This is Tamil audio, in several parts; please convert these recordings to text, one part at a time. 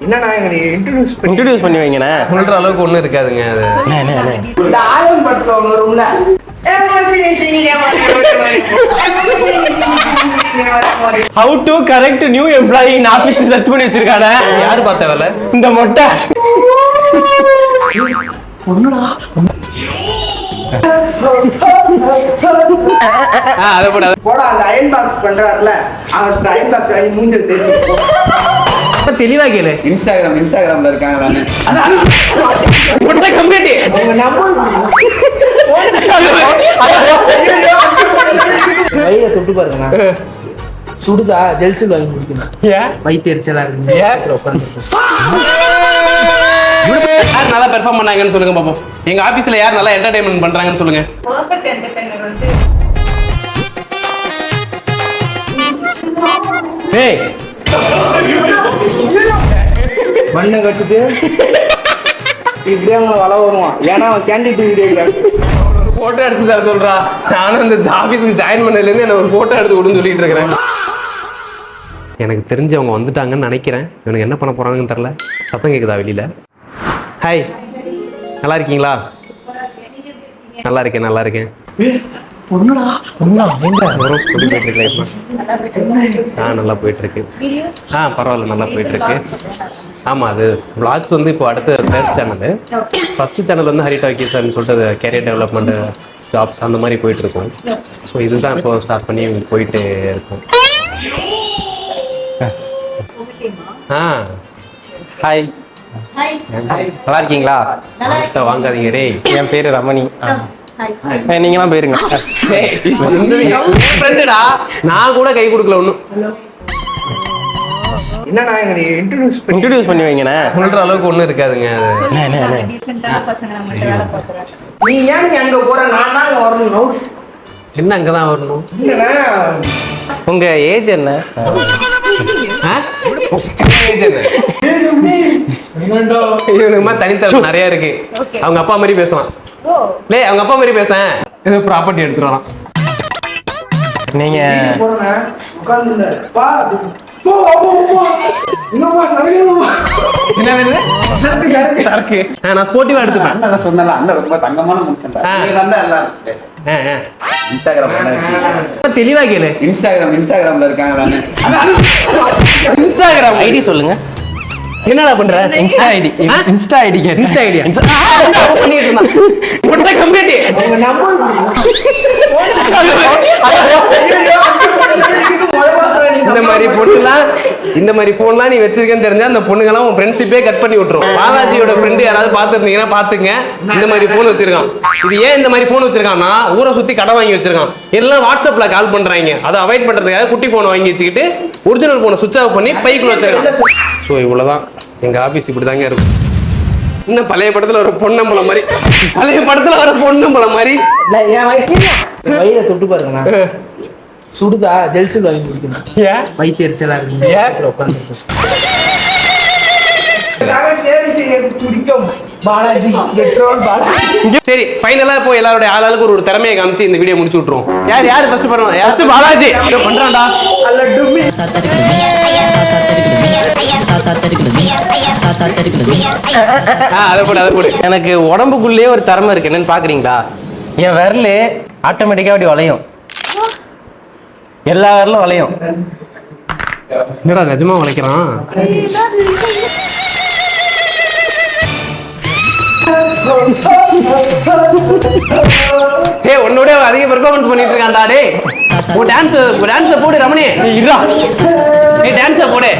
என்னண்ணா எங்களை இன்ட்ரோடியூஸ் பண்ணி வைங்கண்ணே. சொல்ற அளவுக்கு ஒன்றும் இருக்காதுங்க அது. இந்த ஆல்பம் படத்துல ஒன்று ரூம்ல How to correct new employee in office search பண்ணி வச்சிருக்கானே. யாரு பார்த்த வேலை? இந்த மொட்டை பொண்ணுடா. அதை போட போடா அந்த அயன் பாக்ஸ் பண்றாருல அவன் அயன் பாக்ஸ் வாங்கி மூஞ்சில தேய்ச்சி தெளிவா கேளு. இன்ஸ்டாகிராம்ல இருக்காங்க தானே. கம்ப்ளீட் வயிற தொட்டு பாருங்கண்ணா. சுடுதா ஜெல்சூல் வாங்கி குடிக்கணும். வயிற்று எரிச்சலா இருக்கு. யார் நல்லா பெர்ஃபார்ம் பண்ணாங்கன்னு சொல்லுங்க பாப்போம். எங்க ஆபீஸ்ல யார் நல்லா என்டர்டெயின்மெண்ட் பண்றாங்கன்னு சொல்லுங்க. பெர்ஃபெக்ட் என்டர்டெய்னர் வந்து ஏய் மண்ணை கட்டிட்டு இப்படியே அவங்களை வள வருவான். ஏன்னா அவன் கேண்டிட் வீடியோ போட்டோ எடுத்து தர சொல்றா. நானும் இந்த ஆபீஸ்க்கு ஜாயின் பண்ணதுல இருந்து என்ன ஒரு போட்டோ எடுத்து கொடுன்னு சொல்லிட்டு இருக்கிறேன். எனக்கு தெரிஞ்சு அவங்க வந்துட்டாங்கன்னு நினைக்கிறேன். இவனுக்கு என்ன பண்ண போறாங்கன்னு தெரியல. சத்தம் கேக்குதா வெளியில? ஹாய், நல்லா இருக்கீங்களா? நல்லா இருக்கேன். பொண்ணுடா நல்லா போயிட்டு இருக்கு. பரவாயில்ல, நல்லா போயிட்டு இருக்கு. ஆமா, அது vlogs வந்து இப்போ அடுத்த தேர்ட் சேனல். ஃபர்ஸ்ட் சேனல் வந்து ஹரி டாக்கீஸ்ன்னு சொல்லிட்டு கேரியர் டெவலப்மெண்ட் ஜாப்ஸ் அந்த மாதிரி போயிட்டு இருக்கும். ஸோ இதுதான் இப்போ ஸ்டார்ட் பண்ணி போயிட்டு இருக்கும். ஹாய், நல்லா இருக்கீங்களா? வாங்காதீங்க டேய். என் பேரு ரமணி. நீங்களாம் போயிருங்க. நான் கூட கை கொடுக்கல ஒன்றும். என்னண்ணா எங்களை இன்ட்ரோடியூஸ் பண்ணி வைங்கண்ணே. சொல்ற அளவுக்கு ஒன்றும் இருக்காதுங்க அது. டீசென்ட்டான பசங்க நம்மள்ட்ட வேலை பார்க்குறாங்க. நீ ஏன் நீ அங்க போற? நான் தான் அங்க வரணும். என்ன அங்கதான் வரணும்? இல்லைண்ணா உங்க ஏஜ் என்ன? இவனுக்குமா தனித்தரம் நிறைய இருக்கு. அவங்க அப்பா மாதிரி பேசலாம். அவங்க அப்பா மாதிரி பேசேன். ஏதோ ப்ராப்பர்ட்டி எடுத்துடலாம். நீங்க உட்கார்ந்துருந்தாரு. என்ன வேணுது? சரக்கு. நான் ஸ்போர்ட்டிவா எடுத்துப்பேன். அண்ணன் சொன்னல, அண்ணன் ரொம்ப தங்கமான மனுஷன். தெளிவா கேளு. இன்ஸ்டாகிராம்ல இருக்காங்க தானே. இன்ஸ்டாகிராம் ஐடி சொல்லுங்க. என்னடா பண்ற? இன்ஸ்டா ஐடி பண்ணிட்டு இருந்தான். உடனே கம்ப்ளீட். இந்த மாதிரி போன்லாம் நீ வச்சிருக்கேன்னு தெரிஞ்சா அந்த பொண்ணுங்கலாம் உன் ஃப்ரெண்ட்ஷிப்பே கட் பண்ணி விட்டுரும். பாலாஜியோட ஃப்ரெண்டு யாராவது பார்த்துருந்தீங்கன்னா பாத்துங்க. இந்த மாதிரி போன் வச்சிருக்கான். இது ஏன் இந்த மாதிரி போன் வச்சிருக்கான்னா, ஊரை சுத்தி கடை வாங்கி வச்சிருக்கான். எல்லாம் வாட்ஸ்அப்ல கால் பண்றாங்க. அதை அவாய்ட் பண்றதுக்காக குட்டி போனை வாங்கி வச்சுக்கிட்டு ஒரிஜினல் போனை சுவிட்ச் ஆஃப் பண்ணி பைக்குள்ள வச்சிருக்கான். ஸோ இவ்வளவுதான் எங்க ஆபீஸ். இப்படிதாங்க இருக்கும். இன்னும் பழைய படத்துல ஒரு பொன்னம்பளம் மாதிரி, வயிற தொட்டு பாருங்கண்ணா. சுடுதா ஜெல்சூல் வாங்கி குடிக்கணும். வயிற்று எரிச்சலா இருக்கு. சரி, ஃபைனலா இப்போ எல்லாரோட ஆளாளுக்கு ஒரு திறமையை காமிச்சு இந்த வீடியோ முடிச்சு விட்டுருவோம். யார் ஃபர்ஸ்ட் பண்ணுவோம்? ஃபர்ஸ்ட் பாலாஜி. இத பண்றான்டா. அத போடு. எனக்கு உடம்புக்குள்ளேயே ஒரு திறமை இருக்கு. என்னன்னு பாக்குறீங்களா? என் விரல் ஆட்டோமேட்டிக்கா அப்படி வளையும். எல்லா விரலும் வளையும். என்னடா நிஜமா வளைக்கிறான்? ஹே, உன்னோட அதிக பெர்ஃபார்மன்ஸ் பண்ணிட்டு இருக்கான்டா. டேய், ஒரு டான்ஸ் போடு ரமணி. இருடா. ஏய், டான்ஸ் போடு.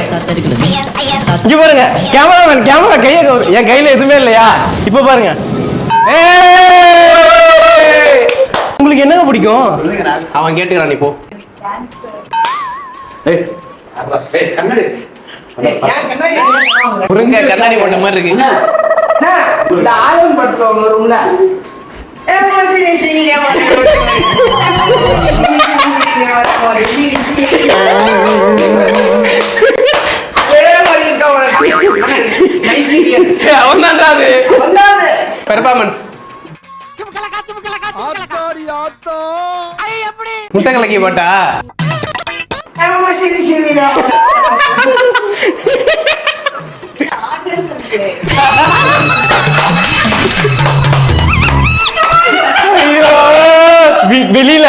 இங்க பாருங்க, கேமரா என் கையில எதுவுமே இல்லையா? இப்ப பாருங்க. உங்களுக்கு என்ன பிடிக்கும்? அவன் கேட்டுக்கிறான். நீ போ. கண்ணாடி போட்ட மாதிரி இருக்கு. இந்த ஆல்பம் படத்துல ஒன்று ரூம்ல பெர்ஃபார்மன்ஸ் முட்டை கலக்கி போட்டா இருக்கு. ஐயோ வெளியில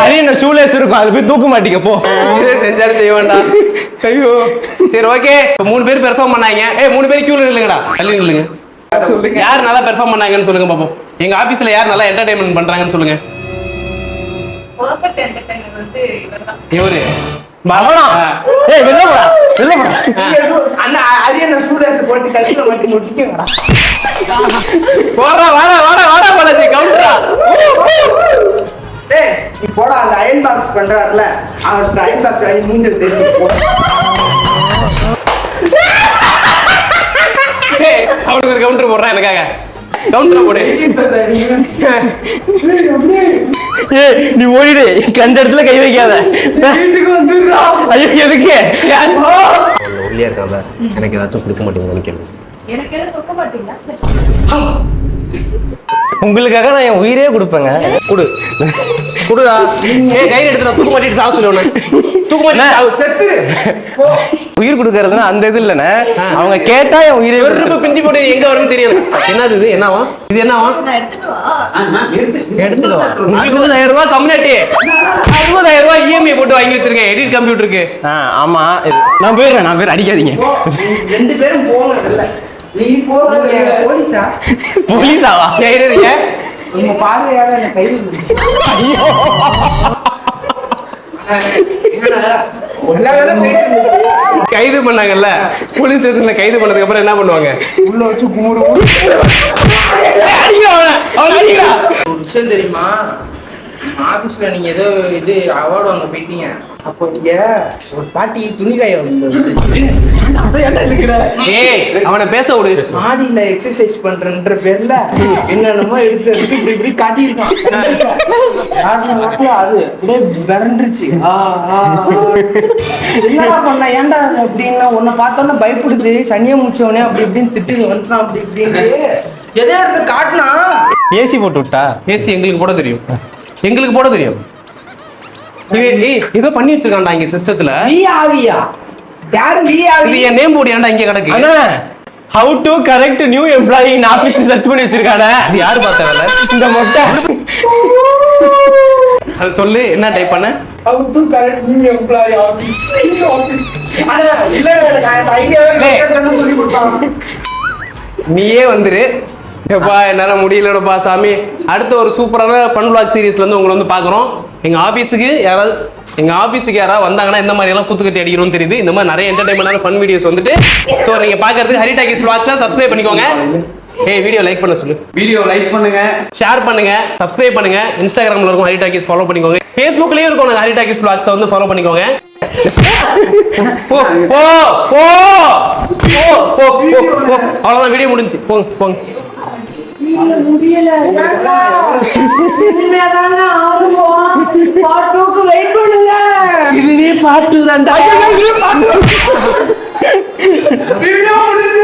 அரியன ஷூலேஸ் இருக்கும் அது போய் தூக்க மாட்டீங்க போ. இதே செஞ்சாலும் செய்ய வேண்டாம். ஐயோ சரி ஓகே. 3 பேர் பெர்ஃபார்ம் பண்ணாங்க. 3 பேர் கியூல நில்லுங்கடா. தள்ளி நில்லுங்க. சொல்லுங்க. யார் நல்லா பெர்ஃபார்ம் பண்ணாங்கன்னு சொல்லுங்க பாப்போம். எங்க ஆபீஸ்ல யார் நல்லா என்டர்டெயின்மென்ட் பண்றாங்கன்னு சொல்லுங்க. Perfect entertainer வந்து இவர்தான். இவரு பவனா வெளில போடா வெளில போடா. அண்ணா அரியண்ணா சூடாசு போட்டு கட்டில மாட்டி முடிக்கங்கடா. வாடா வாடா வாடா வாடா பாலாஜி கவுண்டரா. டேய் நீ போடா அந்த அயன் பாக்ஸ் பண்றாருல அவன் அயன் பாக்ஸ் வாங்கி மூஞ்சில தேய்ச்சி போ. ஏய் அவனுக்கு ஒரு கவுண்டர் போடுறா எனக்காக. கவுண்டர் போடு. ஏய் நீ ஓடிடு கண்ட இடத்துல கை வைக்காத. வீட்டுக்கு வந்துடுறா. ஐயோ எதுக்கு ஒல்லியா இருக்காங்க. எனக்கு ஏதாச்சும் கொடுக்க மாட்டேங்குது நினைக்கிறேன். எனக்கு எதுவும் கொடுக்க மாட்டீங்களா? சரி. உங்களுக்காக நான் என் உயிரே கொடுப்பேங்க. குடு குடுடா. ஏய் கையில எடுத்து தூக்க மாட்டிட்டு சாவு சொல்லுவேன். தூக்க மாட்டிட்டு சாவு செத்து. உயிர் கொடுக்கறதுன்னா அந்த இது இல்லைண்ணே. அவங்க கேட்டா என் உயிரே ஒரு ரூபாய் பிஞ்சி போட்டு எங்க வரும்னு தெரியாது. என்னது இது என்னவா இது என்னவா நான் எடுத்துட்டு வா. எடுத்துக்கோ. உங்களுக்கு 20,000 ரூபாய் கம்மியாட்டி 60,000 ரூபாய் இஎம்ஐ போட்டு வாங்கி வச்சிருக்கேன் எடிட் கம்ப்யூட்டருக்கு. ஆமா நான் போயிடுறேன் அடிக்காதீங்க. 2 பேரும் போகணும் இல்ல. நீ போறது போலீஸா? போலீஸாவா ஏறிடுங்க. உங்க பார்வையால என்ன கைது பண்ணு. ஐயோ கைது பண்ணாங்கல்ல போலீஸ் ஸ்டேஷன்ல கைது பண்ணதுக்கு அப்புறம் என்ன பண்ணுவாங்க? உள்ள வச்சு குமுறு. ஒரு விஷயம் தெரியுமா? ஆபீஸ்ல நீங்க ஏதோ இது அவார்டு வாங்க போயிட்டீங்க. அப்போ இங்க ஒரு பாட்டி துணி காய ஏய் அவனை பேச விடு. மாடியில எக்ஸசைஸ் பண்றன்ற பேர்ல என்னென்னமோ எடுத்து இப்படி காட்டியிருக்கான். அது அப்படியே விரண்டுருச்சு. என்னடா பண்ண ஏன்டா அப்படின்னா உன்னை பார்த்தோன்னா பயப்படுது சனியை முடிச்சவனே அப்படி இப்படின்னு திட்டு வந்துட்டான் அப்படி இப்படின்னு எதோ எடுத்து காட்டினா ஏசி போட்டு விட்டா. ஏசி எங்களுக்கு போட தெரியும். எங்களுக்கு போட தெரியும். ஏய் ஏதோ பண்ணி வச்சிருக்கான்டா இங்க சிஸ்டத்துல. நீ ஆவியா? யாரு நீ ஆவி? இது என் நேம் போர்டு ஏன்டா இங்க கிடக்கு? அண்ணா how to correct new employee in office search பண்ணி வச்சிருக்கானே. இது யாரு பார்த்த வேலை? இந்த மொட்டை அது சொல்லு என்ன டைப் பண்ண? How to correct new employee office. அட இல்ல எனக்கு ஐடியாவே இல்ல சொல்லி கொடுத்தாங்க. நீயே வந்துரு. எப்பா என்னால முடியலடப்பா சாமி. அடுத்த ஒரு சூப்பரான ஃபன் vlog சீரிஸ்ல இருந்து உங்களை வந்து பார்க்குறோம். எங்க ஆபீஸுக்கு யாராவது வந்தாங்கன்னா இந்த மாதிரி எல்லாம் குத்துக்கட்டி அடிக்கணும்னு தெரியுது. இந்த மாதிரி நிறைய என்டர்டைன்மெண்டான ஃபன் வீடியோஸ் வந்துட்டு ஸோ நீங்க பார்க்கறதுக்கு ஹரி டாக்கிஸ் vlogs சப்ஸ்கிரைப் பண்ணிக்கோங்க. ஏய் வீடியோ லைக் பண்ண சொல்லு. வீடியோ லைக் பண்ணுங்க, ஷேர் பண்ணுங்க, சப்ஸ்கிரைப் பண்ணுங்க. இன்ஸ்டாகிராம்ல இருக்கும் ஹரி டாக்கிஸ் ஃபாலோ பண்ணிக்கோங்க. ஃபேஸ்புக்லயும் இருக்கும் நாங்க ஹரி டாக்கிஸ் vlogs வந்து ஃபாலோ பண்ணிக்கோங்க. போ போ போ போ போ. அவ்வளவுதான் வீடியோ முடிஞ்சு. போங்க போங்க. முடியல. இனிமேதாங்க ஆரம்பம். பார்ட் 2க்கு வெயிட் பண்ணுங்க. இதுவே பார்ட் 2 தான்டா. வீடியோ முடிஞ்சு.